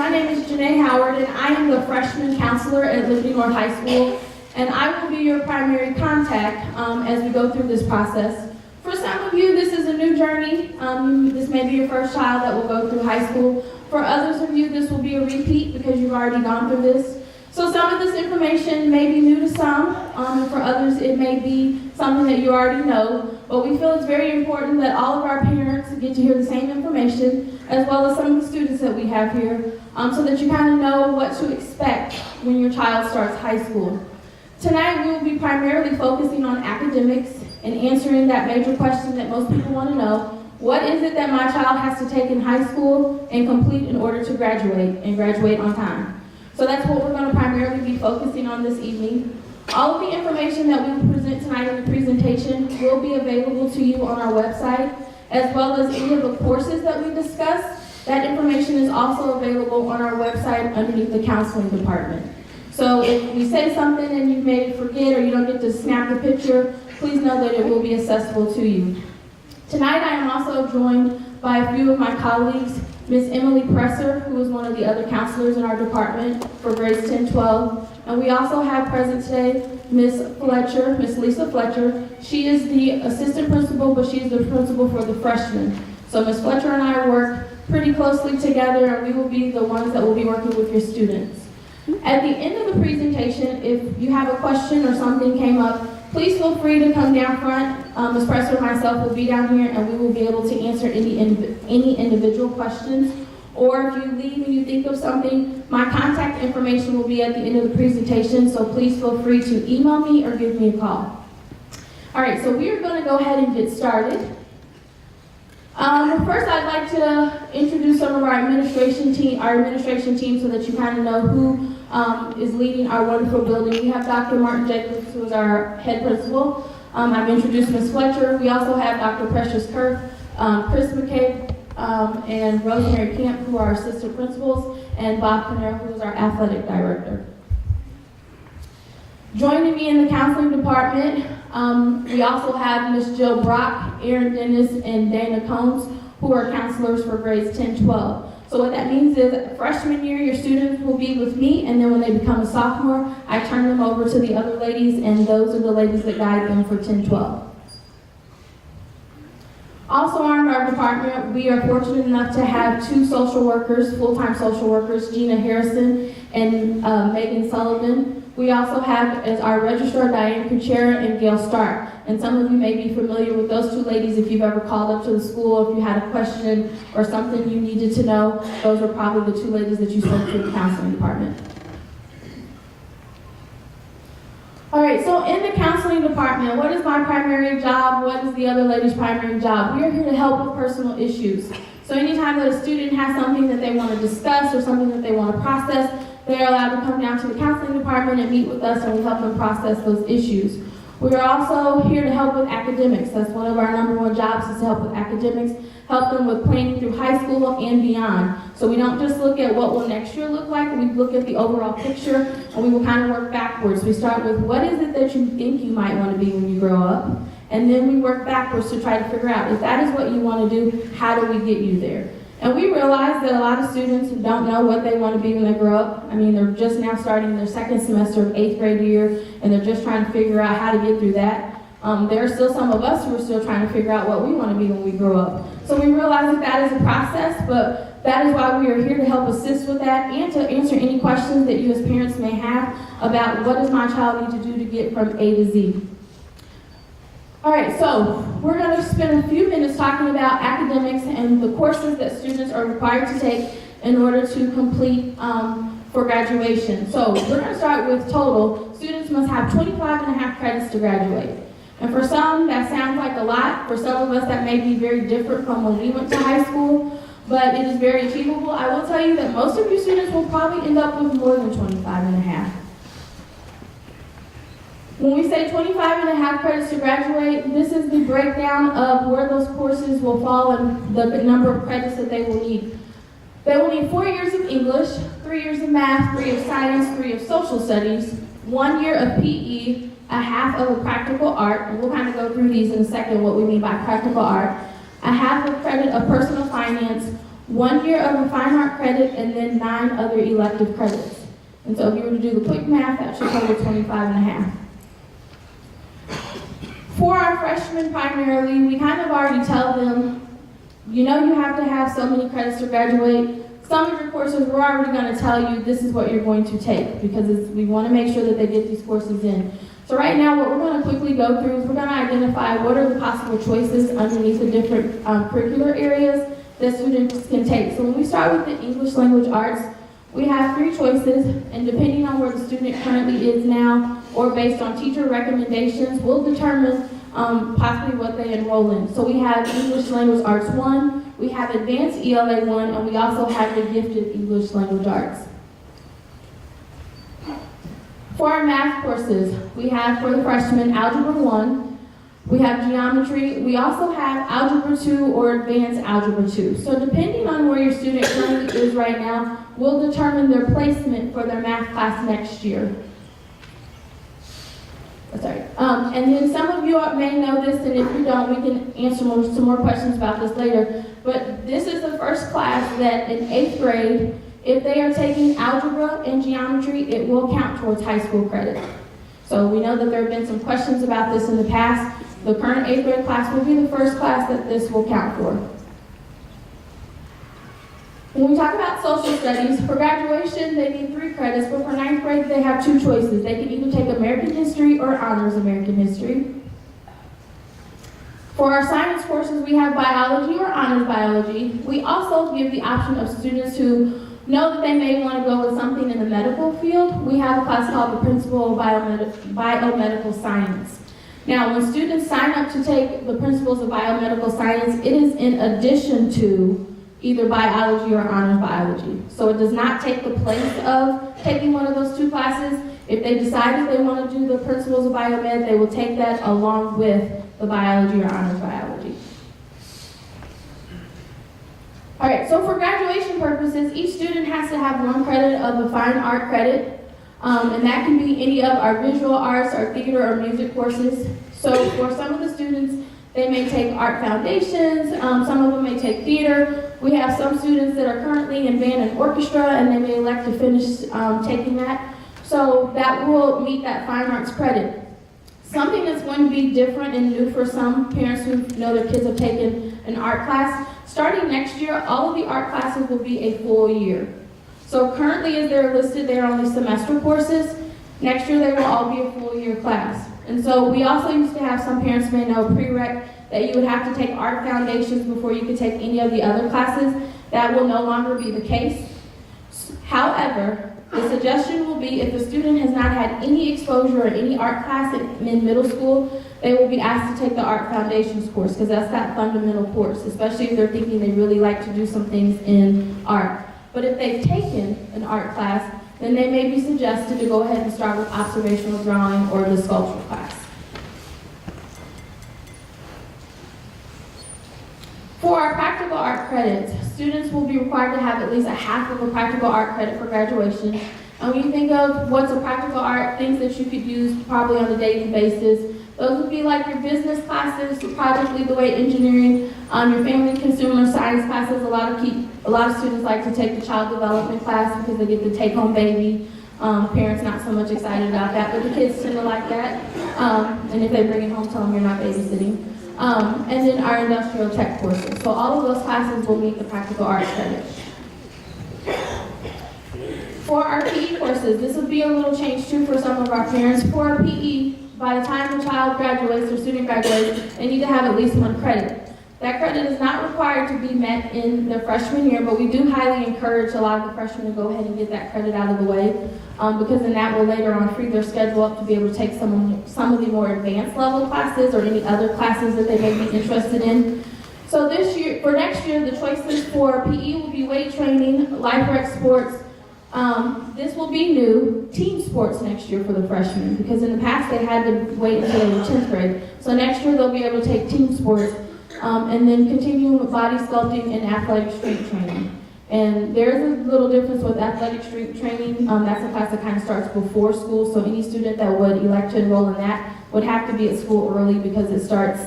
My name is Janae Howard, and I am the freshman counselor at Liberty North High School, and I will be your primary contact as we go through this process. For some of you, this is a new journey. This may be your first child that will go through high school. For others of you, this will be a repeat because you've already gone through this. So some of this information may be new to some, and for others it may be something that you already know, but we feel it's very important that all of our parents get to hear the same information, as well as some of the students that we have here, so that you kind of know what to expect when your child starts high school. Tonight we will be primarily focusing on academics and answering that major question that most people want to know. What is it that my child has to take in high school and complete in order to graduate and graduate on time? So that's what we're going to primarily be focusing on this evening. All of the information that we will present tonight in the presentation will be available to you on our website, as well as any of the courses that we discussed. That information is also available on our website underneath the counseling department. So if we say something and you may forget or you don't get to snap the picture, please know that it will be accessible to you. Tonight I am also joined by a few of my colleagues, Ms. Emily Presser, who is one of the other counselors in our department for grades 10-12. And we also have present today Ms. Fletcher, Ms. Lisa Fletcher. She is the assistant principal, but she's the principal for the freshmen. So Ms. Fletcher and I work pretty closely together, and we will be the ones that will be working with your students. At the end of the presentation, if you have a question or something came up, please feel free to come down front. Ms. Presser and myself will be down here, and we will be able to answer any individual questions. Or if you leave and you think of something, my contact information will be at the end of the presentation, so please feel free to email me or give me a call. All right, so we are going to go ahead and get started. First, I'd like to introduce some of our administration team so that you kind of know who is leading our wonderful building. We have Dr. Martin Jacobs, who is our head principal. I've introduced Ms. Fletcher. We also have Dr. Precious Kurth, Chris McCabe, and Rosemary Camp, who are our assistant principals, and Bob Panera, who is our athletic director. Joining me in the counseling department, we also have Ms. Jill Brock, Aaron Dennis, and Dana Combs, who are counselors for grades 10-12. So what that means is freshman year, your students will be with me, and then when they become a sophomore, I turn them over to the other ladies, and those are the ladies that guide them for 10-12. Also in our department, we are fortunate enough to have two social workers, full-time social workers, Gina Harrison and Megan Sullivan. We also have as our registrar Diane Kuchera and Gail Stark. And some of you may be familiar with those two ladies if you've ever called up to the school, if you had a question or something you needed to know. Those were probably the two ladies that you spoke to in the counseling department. All right, so in the counseling department, what is my primary job? What is the other lady's primary job? We are here to help with personal issues. So anytime that a student has something that they want to discuss or something that they want to process, they are allowed to come down to the counseling department and meet with us, and we help them process those issues. We are also here to help with academics. That's one of our number one jobs, is to help with academics, help them with planning through high school and beyond. So we don't just look at what will next year look like, we look at the overall picture, and we will kind of work backwards. We start with what is it that you think you might want to be when you grow up, and then we work backwards to try to figure out if that is what you want to do, how do we get you there? And we realize that a lot of students don't know what they want to be when they grow up. I mean, they're just now starting their second semester of 8th grade year, and they're just trying to figure out how to get through that. There are still some of us who are still trying to figure out what we want to be when we grow up. So we realize that that is a process, but that is why we are here to help assist with that and to answer any questions that you as parents may have about what does my child need to do to get from A to Z. All right, so we're going to spend a few minutes talking about academics and the courses that students are required to take in order to complete for graduation. So we're going to start with total. Students must have 25.5 credits to graduate. And for some, that sounds like a lot. For some of us, that may be very different from when we went to high school, but it is very achievable. I will tell you that most of you students will probably end up with more than 25.5. When we say 25.5 credits to graduate, this is the breakdown of where those courses will fall and the number of credits that they will need. They will need 4 years of English, 3 years of math, 3 of science, 3 of social studies, 1 year of PE, a half of a practical art, and we'll kind of go through these in a second, what we mean by practical art, a half of credit of personal finance, 1 year of a fine art credit, and then 9 other elective credits. And so if you were to do the quick math, that should total 25 and a half. For our freshmen primarily, we kind of already tell them, you know you have to have so many credits to graduate. Some of your courses, we're already going to tell you this is what you're going to take because we want to make sure that they get these courses in. So right now what we're going to quickly go through is we're going to identify what are the possible choices underneath the different curricular areas that students can take. So when we start with the English language arts, we have 3 choices, and depending on where the student currently is now or based on teacher recommendations, we'll determine possibly what they enroll in. So we have English Language Arts 1, we have Advanced ELA 1, and we also have the Gifted English Language Arts. For our math courses, we have for the freshmen Algebra 1, we have Geometry, we also have Algebra 2 or Advanced Algebra 2. So depending on where your student currently is right now, will determine their placement for their math class next year. Sorry. And then some of you may know this, and if you don't, we can answer some more questions about this later. But this is the first class that in 8th grade, if they are taking algebra and geometry, it will count towards high school credit. So we know that there have been some questions about this in the past. The current 8th grade class will be the first class that this will count for. When we talk about social studies, for graduation, they need 3 credits, but for 9th grade, they have 2 choices. They can either take American History or Honors American History. For our science courses, we have Biology or Honors Biology. We also give the option of students who know that they may want to go with something in the medical field. We have a class called the Principle of Biomedical Science. Now, when students sign up to take the Principles of Biomedical Science, it is in addition to either biology or honors biology. So it does not take the place of taking one of those 2 classes. If they decide that they want to do the principles of biomed, they will take that along with the biology or honors biology. All right, so for graduation purposes, each student has to have 1 credit of a fine art credit, and that can be any of our visual arts, our theater, or music courses. So for some of the students, they may take art foundations, some of them may take theater. We have some students that are currently in band and orchestra, and they may elect to finish taking that. So that will meet that fine arts credit. Something that's going to be different and new for some parents who know their kids have taken an art class, starting next year, all of the art classes will be a full year. So currently as they're listed, they're only semester courses. Next year they will all be a full year class. And so we also used to have, some parents may know, prereq that you would have to take art foundations before you could take any of the other classes. That will no longer be the case. However, the suggestion will be if the student has not had any exposure or any art class in middle school, they will be asked to take the art foundations course because that's that fundamental course, especially if they're thinking they really like to do some things in art. But if they've taken an art class, then they may be suggested to go ahead and start with observational drawing or the sculpture class. For our practical art credits, students will be required to have at least a half of a practical art credit for graduation. And when you think of what's a practical art, things that you could use probably on a daily basis, those would be like your business classes, your project lead the way engineering, your family consumer science classes. A lot of students like to take the child development class because they get the take-home baby. Parents not so much excited about that, but the kids tend to like that. And if they bring it home, tell them you're not babysitting. And then our industrial tech courses. So all of those classes will meet the practical arts credit. For our PE courses, this would be a little change too for some of our parents. For our PE, by the time the child graduates or student graduates, they need to have at least 1 credit. That credit is not required to be met in their freshman year, but we do highly encourage a lot of the freshmen to go ahead and get that credit out of the way, because then that will later on free their schedule up to be able to take some of the more advanced level classes or any other classes that they may be interested in. So for next year, the choices for PE will be weight training, life rec sports. This will be new, team sports next year for the freshmen, because in the past they had to wait until they were 10th grade. So next year they'll be able to take team sports, and then continue with body sculpting and athletic strength training. And there is a little difference with athletic strength training. That's a class that kind of starts before school, so any student that would elect to enroll in that would have to be at school early because it starts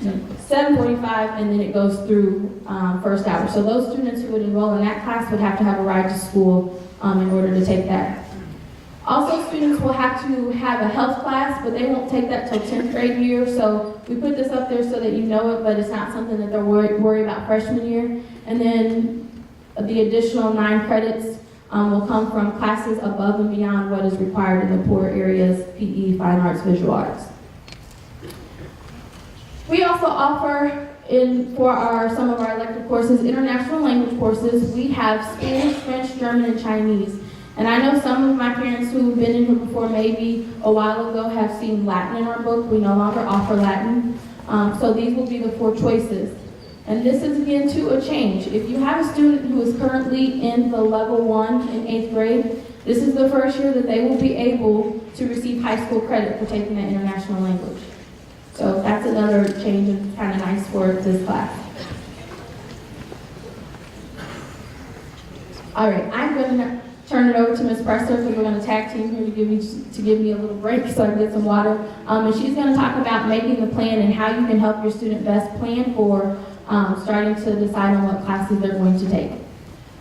7:45, and then it goes through first hour. So those students who would enroll in that class would have to have a ride to school in order to take that. Also, students will have to have a health class, but they won't take that till 10th grade year. So we put this up there so that you know it, but it's not something that they're worried about freshman year. And then the additional 9 credits will come from classes above and beyond what is required in the poor areas: PE, fine arts, visual arts. We also offer for some of our elective courses, international language courses. We have Spanish, French, German, and Chinese. And I know some of my parents who have been in here before, maybe a while ago, have seen Latin in our book. We no longer offer Latin. So these will be the 4 choices. And this is, again, to a change. If you have a student who is currently in the level 1 in 8th grade, this is the first year that they will be able to receive high school credit for taking that international language. So that's another change, and kind of nice for this class. All right, I'm going to turn it over to Ms. Presser, because we're going to tag team here to give me a little break so I can get some water. And she's going to talk about making the plan and how you can help your student best plan for starting to decide on what classes they're going to take.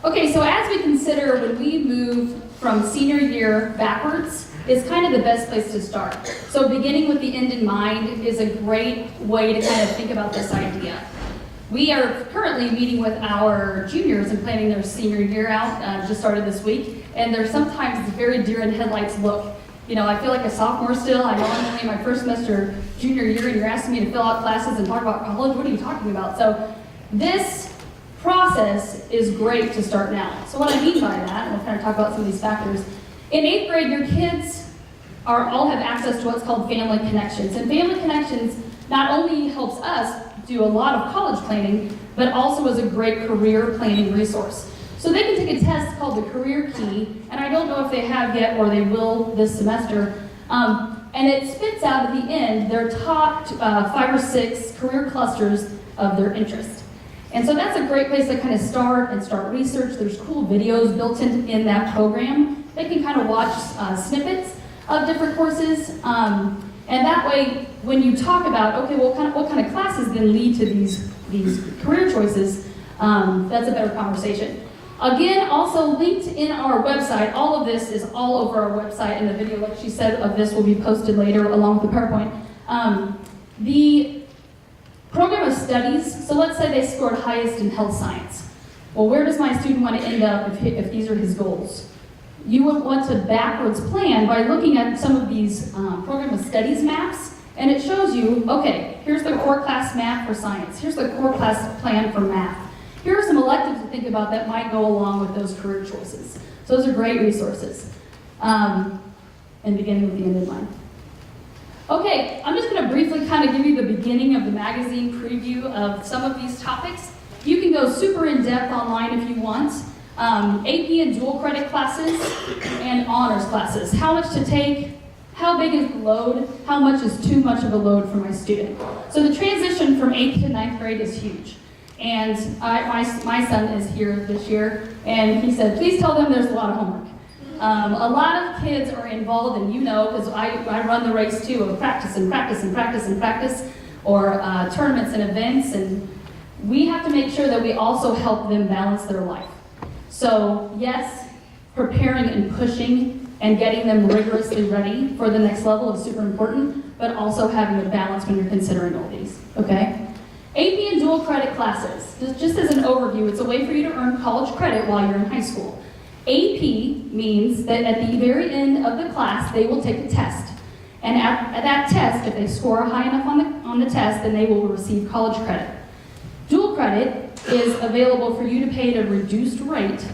Okay, so as we consider when we move from senior year backwards, is kind of the best place to start. So beginning with the end in mind is a great way to kind of think about this idea. We are currently meeting with our juniors and planning their senior year out, just started this week, and there's sometimes very deer in headlights look. You know, I feel like a sophomore still. I know I'm only in my first semester junior year, and you're asking me to fill out classes and talk about college. What are you talking about? So this process is great to start now. So what I mean by that, and we'll kind of talk about some of these factors. In 8th grade, your kids all have access to what's called Family Connections. And Family Connections not only helps us do a lot of college planning, but also is a great career planning resource. So they can take a test called the Career Key, and I don't know if they have yet or they will this semester, and it spits out at the end their top 5 or 6 career clusters of their interest. And so that's a great place to kind of start research. There's cool videos built in that program. They can kind of watch snippets of different courses, and that way, when you talk about, okay, well, what kind of classes then lead to these career choices, that's a better conversation. Again, also linked in our website, all of this is all over our website, and the video, like she said, of this will be posted later along with the PowerPoint. The program of studies, so let's say they scored highest in health science. Well, where does my student want to end up if these are his goals? You would want to backwards plan by looking at some of these program of studies maps, and it shows you, okay, here's the core class math for science, here's the core class plan for math. Here are some electives to think about that might go along with those career choices. So those are great resources. And beginning with the end in mind. Okay, I'm just going to briefly kind of give you the beginning of the magazine preview of some of these topics. You can go super in-depth online if you want. AP and dual credit classes and honors classes. How much to take, how big is the load, how much is too much of a load for my student. So the transition from 8th to 9th grade is huge. And my son is here this year, and he said, please tell them there's a lot of homework. A lot of kids are involved, and you know, because I run the race too, of practice and practice and practice and practice, or tournaments and events, and we have to make sure that we also help them balance their life. So yes, preparing and pushing and getting them rigorously ready for the next level is super important, but also having a balance when you're considering all these, okay? AP and dual credit classes, just as an overview, it's a way for you to earn college credit while you're in high school. AP means that at the very end of the class, they will take a test. And at that test, if they score high enough on the test, then they will receive college credit. Dual credit is available for you to pay at a reduced rate,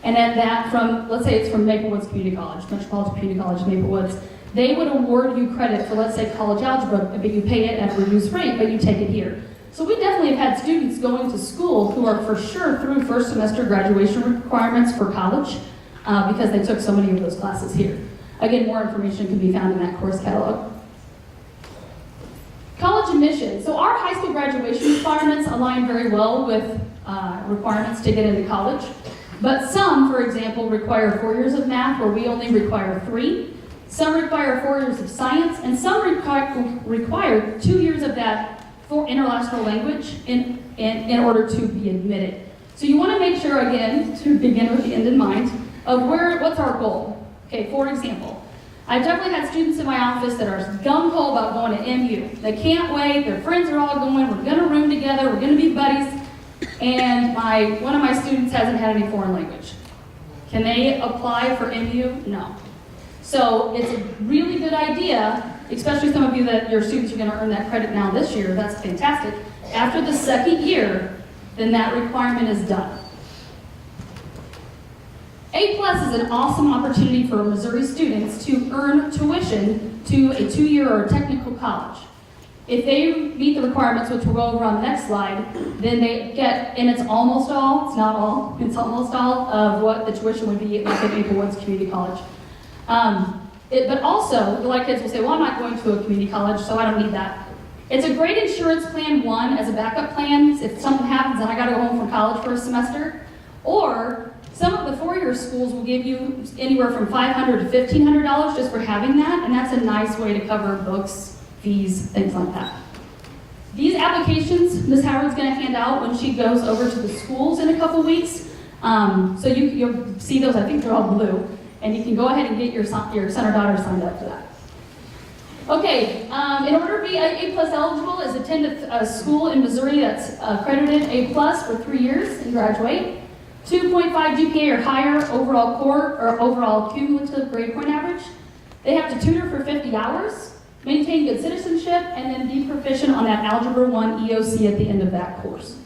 and at that from, let's say it's from Maple Woods Community College, Metropolitan Community College, Maple Woods, they would award you credit for, let's say, college algebra, but you pay it at a reduced rate, but you take it here. So we definitely have had students going to school who are for sure through first semester graduation requirements for college because they took so many of those classes here. Again, more information can be found in that course catalog. College admission. So our high school graduation requirements align very well with requirements to get into college. But some, for example, require 4 years of math, where we only require 3. Some require 4 years of science, and some require 2 years of that for international language in order to be admitted. So you want to make sure, again, to begin with the end in mind, of what's our goal. Okay, for example, I've definitely had students in my office that are gung-ho about going to MU. They can't wait, their friends are all going, we're gonna room together, we're gonna be buddies, and one of my students hasn't had any foreign language. Can they apply for MU? No. So it's a really good idea, especially some of you that your students are gonna earn that credit now this year, that's fantastic. After the second year, then that requirement is done. A+ is an awesome opportunity for Missouri students to earn tuition to a 2-year or technical college. If they meet the requirements, which we'll go over on the next slide, then they get, and it's almost all, it's not all, it's almost all of what the tuition would be like at Maple Woods Community College. But also, a lot of kids will say, well, I'm not going to a community college, so I don't need that. It's a great insurance plan, one, as a backup plan, if something happens and I gotta go home from college for a semester, or some of the 4-year schools will give you anywhere from $500 to $1,500 just for having that, and that's a nice way to cover books, fees, things like that. These applications, Ms. Howard's going to hand out when she goes over to the schools in a couple weeks. So you'll see those, I think they're all blue, and you can go ahead and get your son or daughter signed up for that. Okay, in order to be A+ eligible is attend a school in Missouri that's accredited A+ for 3 years and graduate. 2.5 GPA or higher overall core or overall cumulative grade point average. They have to tutor for 50 hours, maintain good citizenship, and then be proficient on that Algebra 1 EOC at the end of that course.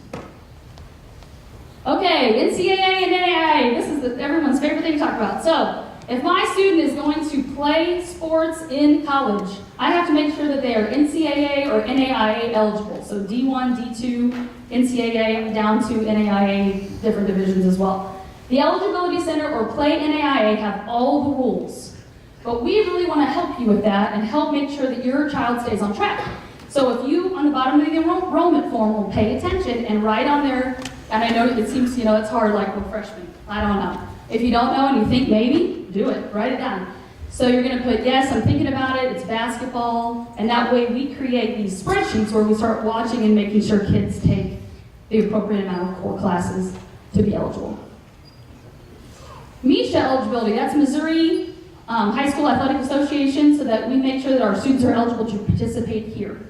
Okay, NCAA and NAIA. This is everyone's favorite thing to talk about. So, if my student is going to play sports in college, I have to make sure that they are NCAA or NAIA eligible. So D1, D2, NCAA down to NAIA, different divisions as well. The Eligibility Center or Play NAIA have all the rules. But we really want to help you with that and help make sure that your child stays on track. So if you, on the bottom of the enrollment form, will pay attention and write on there, and I know it seems, it's hard like we're freshmen. I don't know. If you don't know and you think maybe, do it. Write it down. So you're going to put, yes, I'm thinking about it, it's basketball, and that way we create these spreadsheets where we start watching and making sure kids take the appropriate amount of core classes to be eligible. MISHA eligibility, that's Missouri High School Athletic Association, so that we make sure that our students are eligible to participate here.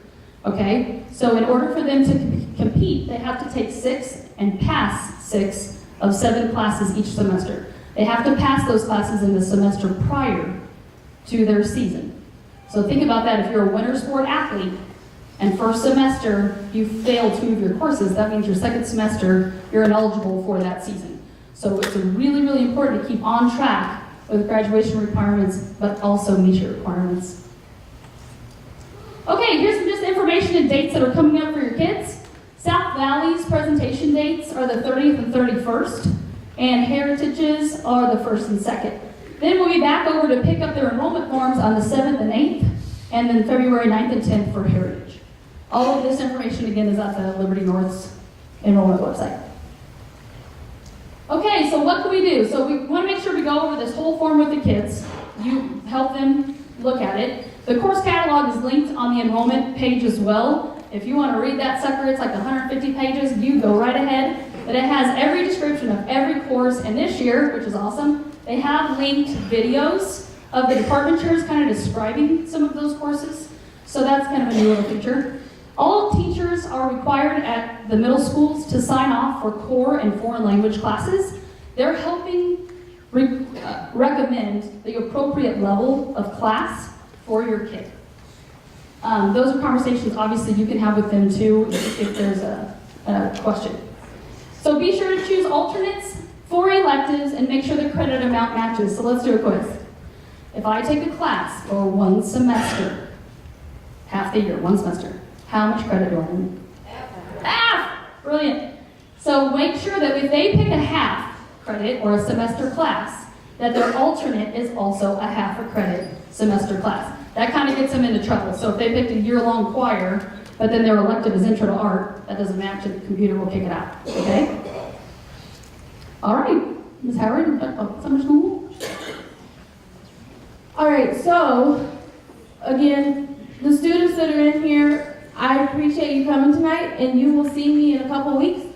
Okay, so in order for them to compete, they have to take 6 and pass 6 of 7 classes each semester. They have to pass those classes in the semester prior to their season. So think about that. If you're a winter sport athlete and first semester you fail 2 of your courses, that means your second semester you're ineligible for that season. So it's really, really important to keep on track with graduation requirements, but also MISHA requirements. Okay, here's some just information and dates that are coming up for your kids. South Valley's presentation dates are the 30th and 31st, and Heritage's are the 1st and 2nd. Then we'll be back over to pick up their enrollment forms on the 7th and 8th, and then February 9th and 10th for Heritage. All of this information, again, is at the Liberty North's enrollment website. Okay, so what can we do? So we want to make sure we go over this whole form with the kids. You help them look at it. The course catalog is linked on the enrollment page as well. If you want to read that sucker, it's like 150 pages, you go right ahead. But it has every description of every course, and this year, which is awesome, they have linked videos of the department chairs kind of describing some of those courses. So that's kind of a new little feature. All teachers are required at the middle schools to sign off for core and foreign language classes. They're helping recommend the appropriate level of class for your kid. Those are conversations, obviously, you can have with them too if there's a question. So be sure to choose alternates for electives and make sure the credit amount matches. So let's do a quiz. If I take a class for 1 semester, half the year, 1 semester, how much credit do I need? Half! Brilliant. So make sure that if they pick a half credit or a semester class, that their alternate is also a half a credit semester class. That kind of gets them into trouble. So if they picked a year-long choir, but then their elective is Intro to Art, that doesn't match, and the computer will kick it out, okay? All right, Ms. Howard, summer school? All right, so, again, the students that are in here, I appreciate you coming tonight, and you will see me in a couple weeks.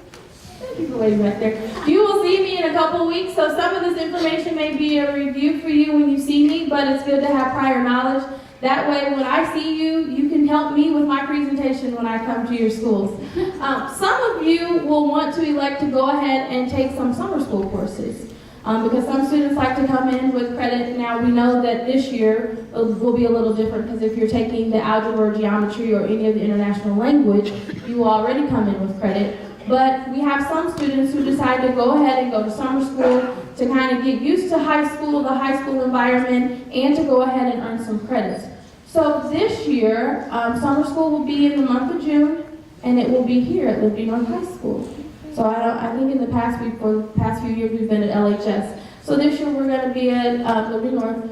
Thank you for waiting right there. You will see me in a couple weeks, so some of this information may be a review for you when you see me, but it's good to have prior knowledge. That way, when I see you, you can help me with my presentation when I come to your schools. Some of you will want to elect to go ahead and take some summer school courses. Because some students like to come in with credit. Now, we know that this year will be a little different because if you're taking the algebra or geometry or any of the international language, you will already come in with credit. But we have some students who decide to go ahead and go to summer school to kind of get used to high school, the high school environment, and to go ahead and earn some credits. So this year, summer school will be in the month of June, and it will be here at Liberty North High School. So I think in the past, for the past few years, we've been at LHS. So this year, we're going to be at Liberty North.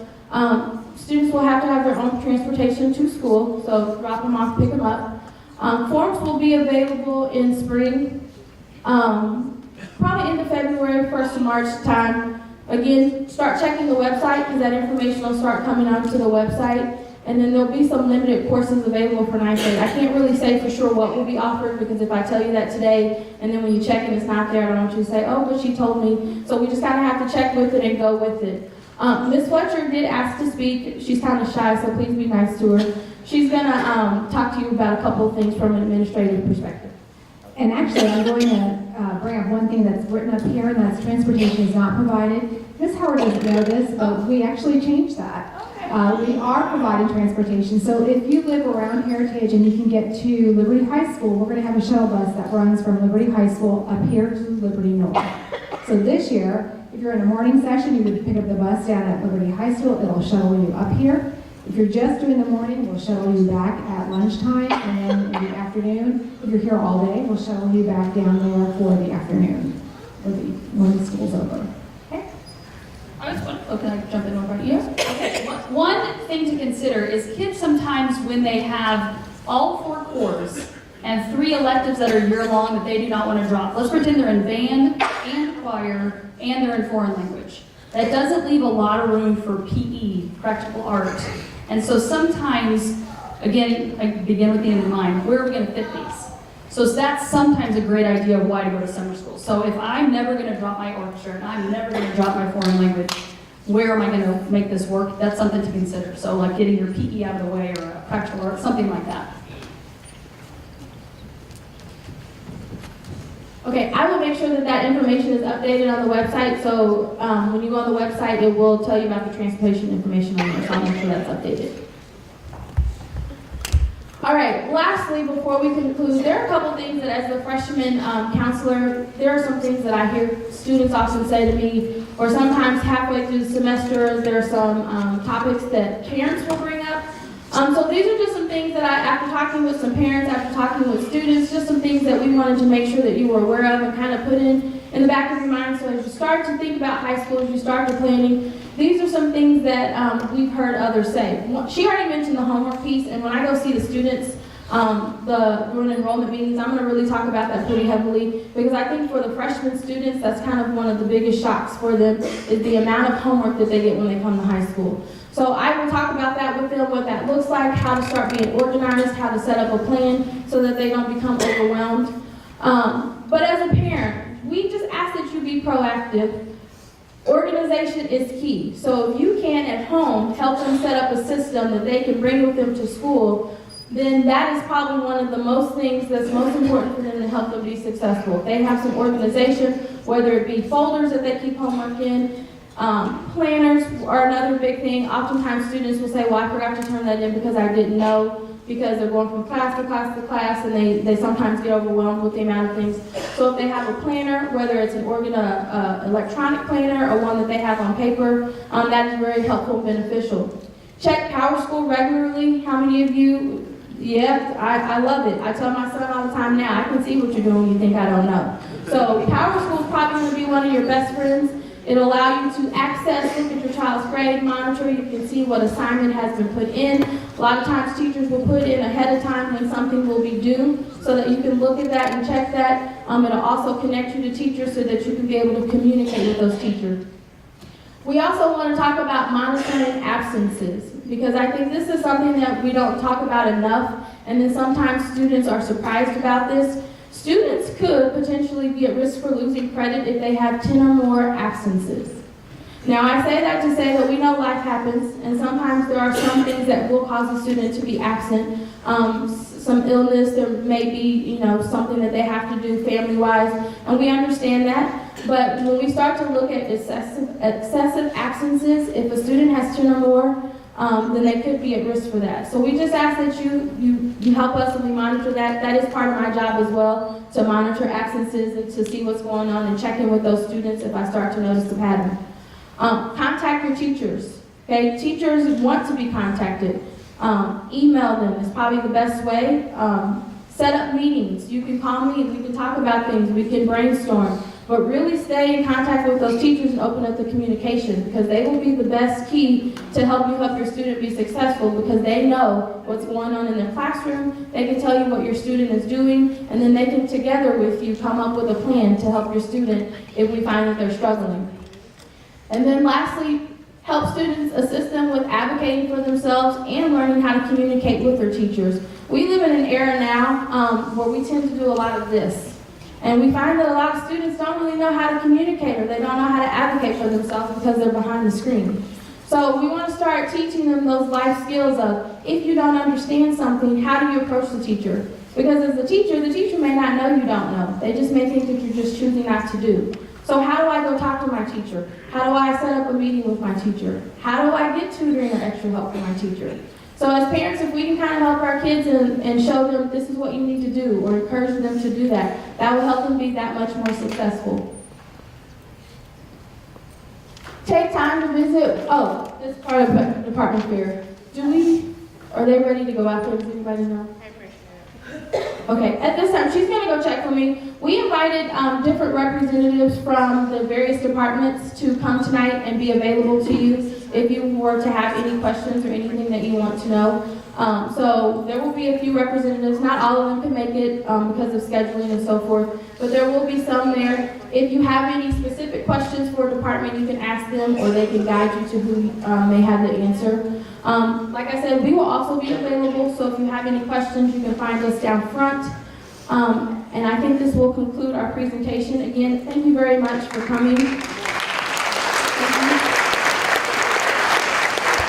Students will have to have their own transportation to school, so drop them off, pick them up. Forms will be available in spring, probably into February, 1st of March time. Again, start checking the website because that information will start coming onto the website. And then there'll be some limited courses available for 9th grade. I can't really say for sure what will be offered because if I tell you that today and then when you check and it's not there, I don't want you to say, oh, but she told me. So we just kind of have to check with it and go with it. Ms. Fletcher did ask to speak. She's kind of shy, so please be nice to her. She's going to talk to you about a couple of things from an administrative perspective. And actually, I'm going to bring up one thing that's written up here, and that's transportation is not provided. Ms. Howard doesn't know this, but we actually changed that. We are providing transportation, so if you live around Heritage and you can get to Liberty High School, we're going to have a shuttle bus that runs from Liberty High School up here to Liberty North. So this year, if you're in a morning session, you would pick up the bus down at Liberty High School. It'll shuttle you up here. If you're just doing the morning, we'll shuttle you back at lunchtime, and then in the afternoon, if you're here all day, we'll shuttle you back down there for the afternoon, when the school's over. Oh, can I jump in over? Yes. Okay. One thing to consider is kids sometimes when they have all 4 cores and 3 electives that are year-long that they do not want to drop. Let's pretend they're in band and choir and they're in foreign language. That doesn't leave a lot of room for PE, practical art. And so sometimes, again, I begin with the end in mind, where are we going to fit these? So that's sometimes a great idea of why to go to summer school. So if I'm never going to drop my orchestra and I'm never going to drop my foreign language, where am I going to make this work? That's something to consider. So like getting your PE out of the way or a practical art, something like that. Okay, I will make sure that that information is updated on the website. So when you go on the website, it will tell you about the transportation information on there. So I'll make sure that's updated. All right, lastly, before we conclude, there are a couple things that as the freshman counselor, there are some things that I hear students often say to me, or sometimes halfway through the semester, there are some topics that parents will bring up. So these are just some things that after talking with some parents, after talking with students, just some things that we wanted to make sure that you were aware of and kind of put in the back of your mind. So as you start to think about high school, as you start to planning, these are some things that we've heard others say. She already mentioned the homework piece, and when I go see the students during enrollment meetings, I'm going to really talk about that pretty heavily because I think for the freshman students, that's kind of one of the biggest shocks for them is the amount of homework that they get when they come to high school. So I will talk about that with them, what that looks like, how to start being organized, how to set up a plan so that they don't become overwhelmed. But as a parent, we just ask that you be proactive. Organization is key. So if you can at home help them set up a system that they can bring with them to school, then that is probably one of the most things that's most important for them to help them be successful. If they have some organization, whether it be folders that they keep homework in, planners are another big thing. Oftentimes students will say, well, I forgot to turn that in because I didn't know, because they're going from class to class to class and they sometimes get overwhelmed with the amount of things. So if they have a planner, whether it's an electronic planner or one that they have on paper, that is very helpful and beneficial. Check PowerSchool regularly. How many of you? Yeah, I love it. I tell my son all the time now, I can see what you're doing when you think I don't know. So PowerSchool is probably going to be one of your best friends. It'll allow you to access, look at your child's grade, monitor. You can see what assignment has been put in. A lot of times teachers will put in ahead of time when something will be due so that you can look at that and check that. It'll also connect you to teachers so that you can be able to communicate with those teachers. We also want to talk about monitoring absences. because I think this is something that we don't talk about enough, and then sometimes students are surprised about this. Students could potentially be at risk for losing credit if they have 10 or more absences. Now, I say that to say that we know life happens, and sometimes there are some things that will cause a student to be absent. Some illness, there may be, something that they have to do family-wise, and we understand that. But when we start to look at excessive absences, if a student has 10 or more, then they could be at risk for that. So we just ask that you help us and we monitor that. That is part of my job as well, to monitor absences and to see what's going on and check in with those students if I start to notice a pattern. Contact your teachers. Okay, teachers want to be contacted. Email them is probably the best way. Set up meetings. You can call me and we can talk about things. We can brainstorm. But really stay in contact with those teachers and open up the communication, because they will be the best key to help your student be successful, because they know what's going on in their classroom. They can tell you what your student is doing, and then they can together with you come up with a plan to help your student if we find that they're struggling. And then lastly, help students, assist them with advocating for themselves and learning how to communicate with their teachers. We live in an era now where we tend to do a lot of this. And we find that a lot of students don't really know how to communicate, or they don't know how to advocate for themselves because they're behind the screen. So we want to start teaching them those life skills of, if you don't understand something, how do you approach the teacher? Because as the teacher may not know you don't know. They just may think that you're just choosing not to do. So how do I go talk to my teacher? How do I set up a meeting with my teacher? How do I get tutoring or extra help for my teacher? So as parents, if we can kind of help our kids and show them this is what you need to do, or encourage them to do that, that will help them be that much more successful. Take time to visit, this part of department fair. Are they ready to go out there? Does anybody know? Okay, at this time, she's gonna go check for me. We invited different representatives from the various departments to come tonight and be available to you if you were to have any questions or anything that you want to know. So there will be a few representatives. Not all of them can make it because of scheduling and so forth, but there will be some there. If you have any specific questions for a department, you can ask them, or they can guide you to who may have the answer. Like I said, we will also be available, so if you have any questions, you can find us down front. And I think this will conclude our presentation. Again, thank you very much for coming.